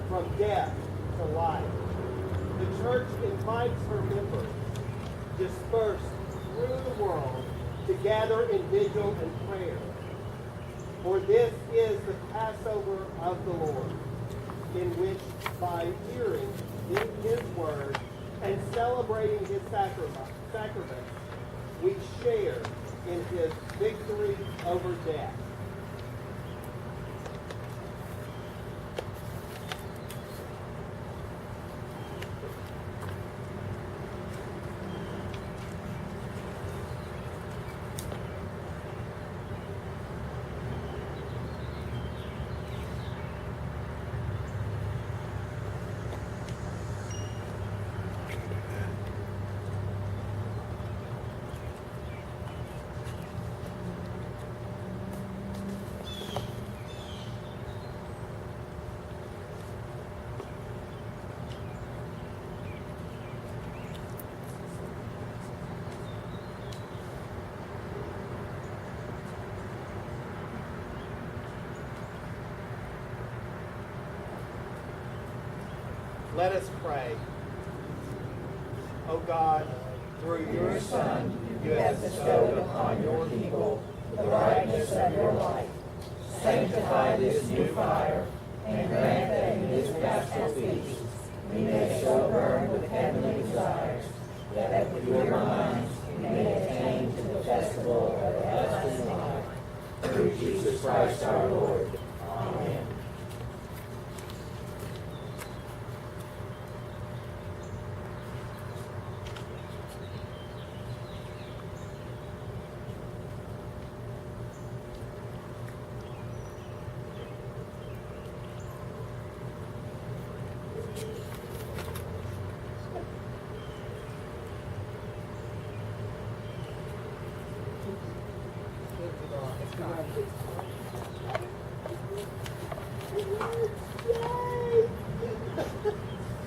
from death to life. The church invites her members, dispersed through the world, to gather in vigil and prayer. For this is the Passover of the Lord, in which by hearing his word and celebrating his sacrament, we share in his victory over death. Let us pray. O God, through your Son, you have bestowed upon your people the brightness of your light. Sanctify this new fire, and grant that in this paschal feast we may so burn with heavenly desires, that with your minds we may attain to the festival of everlasting life. Through Jesus Christ our Lord. Amen.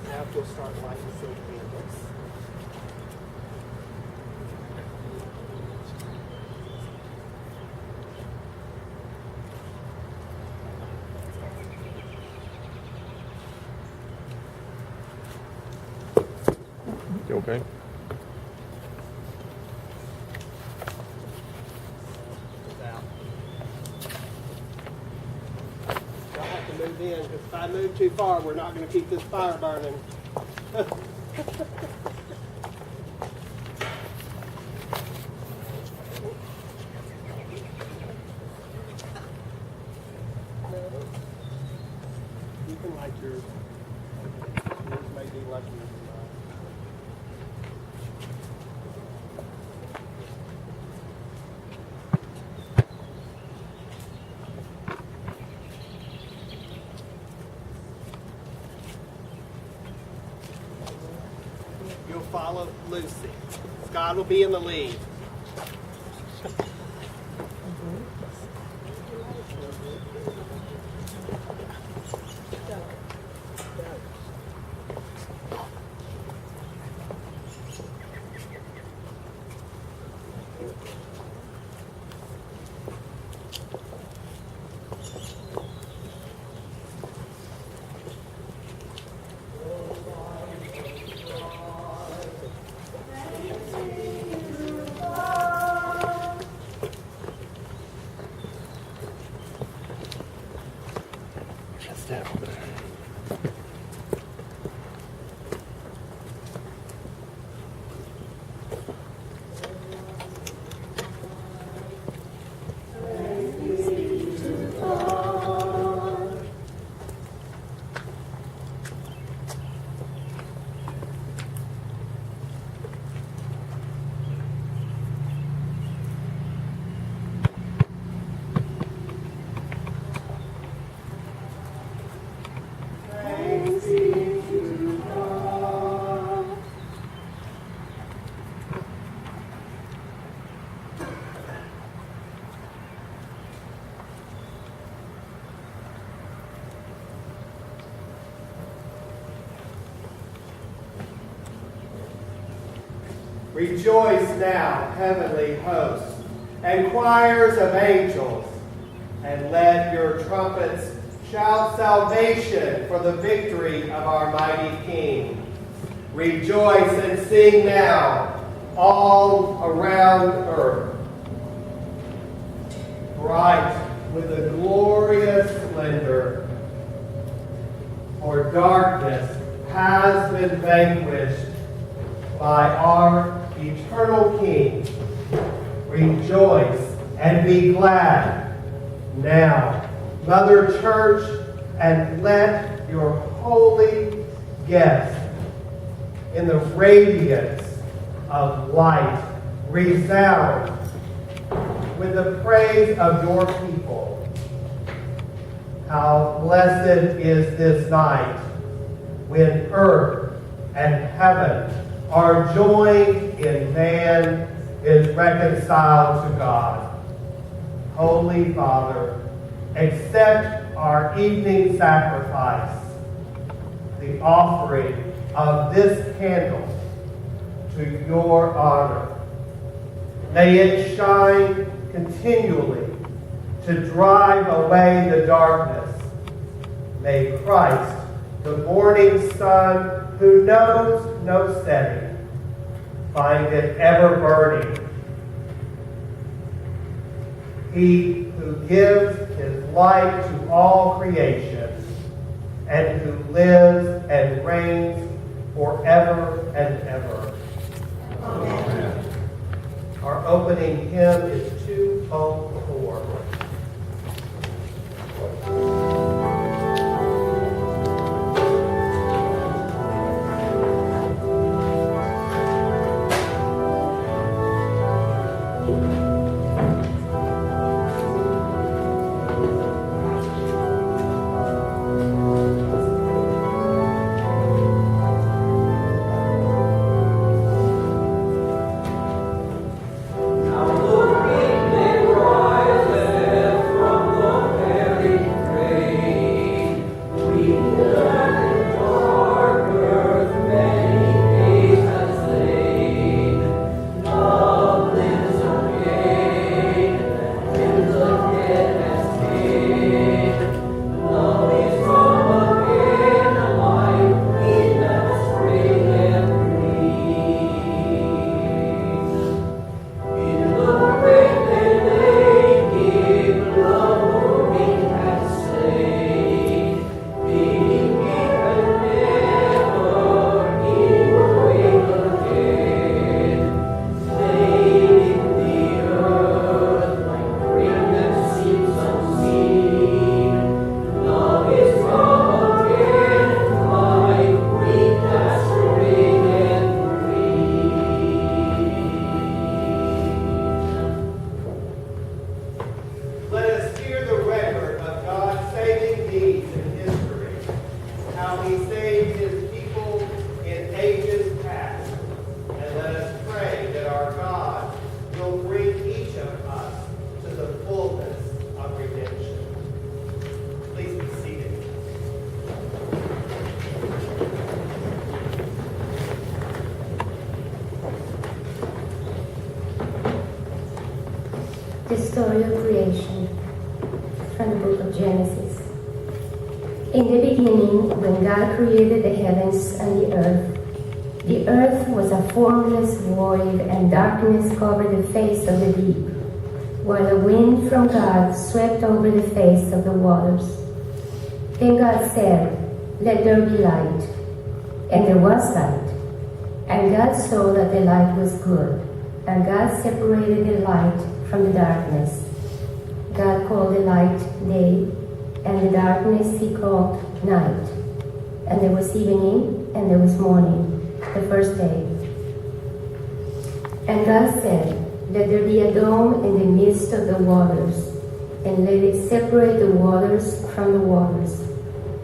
Now we'll start lighting some candles. You okay? Y'all have to move in, because if I move too far, we're not going to keep this fire burning. You can light yours. Yours may be luckier than mine. You'll follow Lucy. Scott will be in the lead. That's that over there. Rejoice now, heavenly hosts, and choirs of angels, and let your trumpets Shout salvation for the victory of our mighty King. Rejoice and sing now all around earth. Bright with a glorious splendor, for darkness has been vanquished by our eternal King. Rejoice and be glad now, Mother Church, and let your holy guests in the radiance of light resound with the praise of your people. How blessed is this night when earth and heaven are joined in man is reconciled to God. Holy Father, accept our evening sacrifice, the offering of this candle to your honor. May it shine continually to drive away the darkness. May Christ, the morning sun who knows no setting, find it ever burning. He who gives his light to all creation and who lives and reigns forever and ever. Amen. Our opening hymn is 204. The story of creation from the book of Genesis. In the beginning, when God created the heavens and the earth was a formless void, and darkness covered the face of the deep, while a wind from God swept over the face of the waters. Then God said, "Let there be light." And there was light. And God saw that the light was good, and God separated the light from the darkness. God called the light day, and the darkness he called night. And there was evening, and there was morning, the first day. And God said, "Let there be a dome in the midst of the waters, and let it separate the waters from the waters."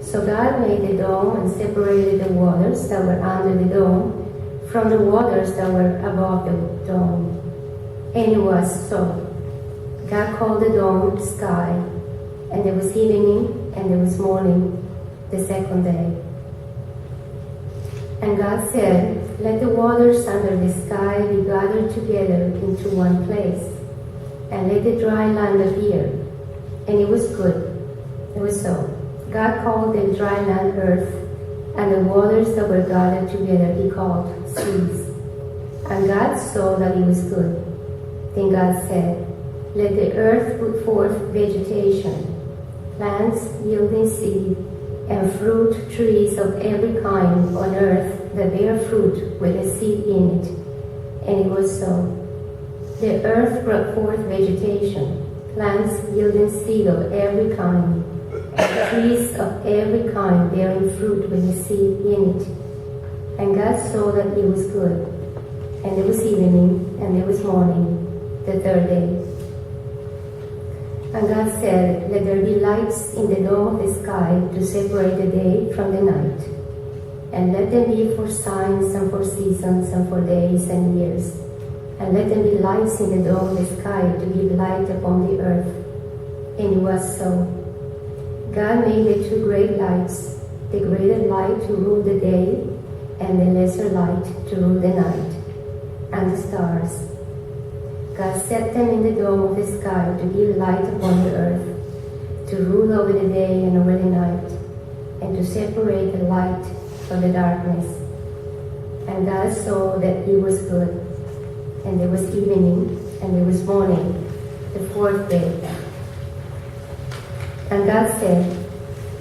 So God made the dome and separated the waters that were under the dome from the waters that were above the dome. And it was so. God called the dome sky, and there was evening, and there was morning, the second day. And God said, "Let the waters under the sky be gathered together into one place, and let the dry land appear." And it was good. It was so. God called the dry land earth, and the waters that were gathered together he called seas. And God saw that it was good. Then God said, "Let the earth put forth vegetation, plants yielding seed, and fruit trees of every kind on earth that bear fruit with a seed in it." And it was so. The earth brought forth vegetation, plants yielding seed of every kind, and trees of every kind bearing fruit with a seed in it. And God saw that it was good. And there was evening, and there was morning, the third day. And God said, "Let there be lights in the dome of the sky to separate the day from the night. And let them be for signs and for seasons and for days and years. And let them be lights in the dome of the sky to give light upon the earth." And it was so. God made the two great lights, the greater light to rule the day, and the lesser light to rule the night, and the stars. God set them in the dome of the sky to give light upon the earth, to rule over the day and over the night, and to separate the light from the darkness. And God saw that it was good. And there was evening, and there was morning, the fourth day. And God said,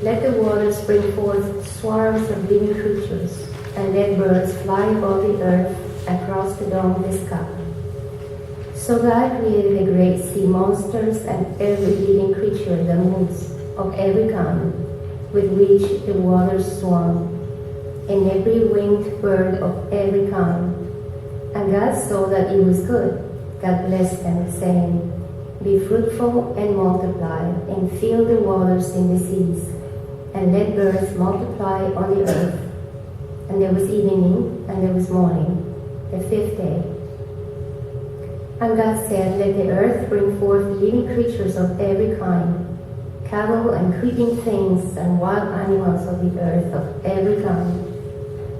"Let the waters bring forth swarms of living creatures, and let birds fly above the earth across the dome of the sky." So God created the great sea monsters and every living creature that moves, of every kind, with which the waters swarm, and every winged bird of every kind. And God saw that it was good. God blessed them, saying, "Be fruitful and multiply, and fill the waters in the seas, and let birds multiply on the earth." And there was evening, and there was morning, the fifth day. And God said, "Let the earth bring forth living creatures of every kind, cattle and creeping things, and wild animals of the earth of every kind."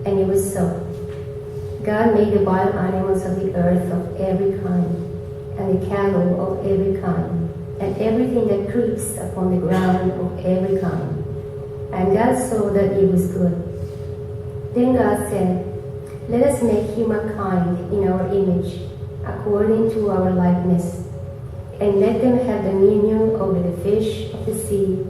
And it was so. God made the wild animals of the earth of every kind, and the cattle of every kind, and everything that creeps upon the ground of every kind. And God saw that it was good. Then God said, "Let us make humankind in our image, according to our likeness, and let them have dominion over the fish of the sea,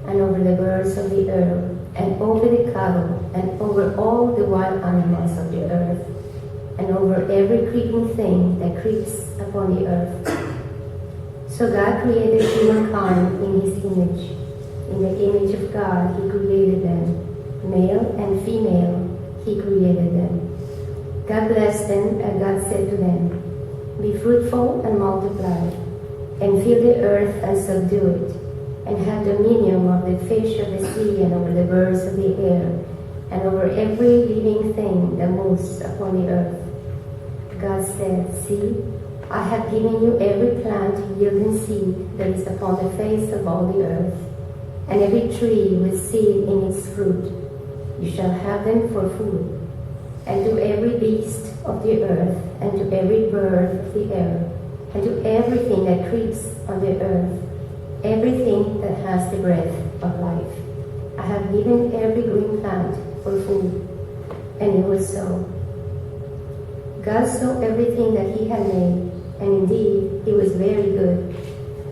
and over the birds of the air, and over the cattle, and over all the wild animals of the earth, and over every creeping thing that creeps upon the earth." So God created humankind in his image. In the image of God he created them. Male and female he created them. God blessed them, and God said to them, "Be fruitful and multiply, and fill the earth and subdue it, and have dominion of the fish of the sea, and over the birds of the air, and over every living thing that moves upon the earth." God said, "See, I have given you every plant yielding seed that is upon the face of all the earth, and every tree with seed in its fruit. You shall have them for food. And to every beast of the earth, and to every bird of the air, and to everything that creeps on the earth, everything that has the breath of life, I have given every green plant for food." And it was so. God saw everything that he had made, and indeed it was very good.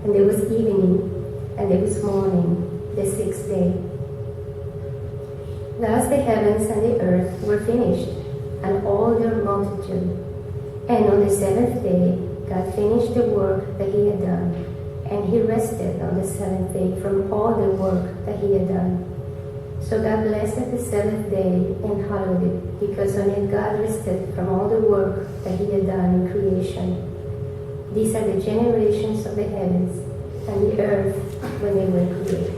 And there was evening, and there was morning, the sixth day. Thus the heavens and the earth were finished, and all their multitude. And on the seventh day God finished the work that he had done, and he rested on the seventh day from all the work that he had done. So God blessed the seventh day and hallowed it, because on it God rested from all the work that he had done in creation. These are the generations of the heavens and the earth when they were created.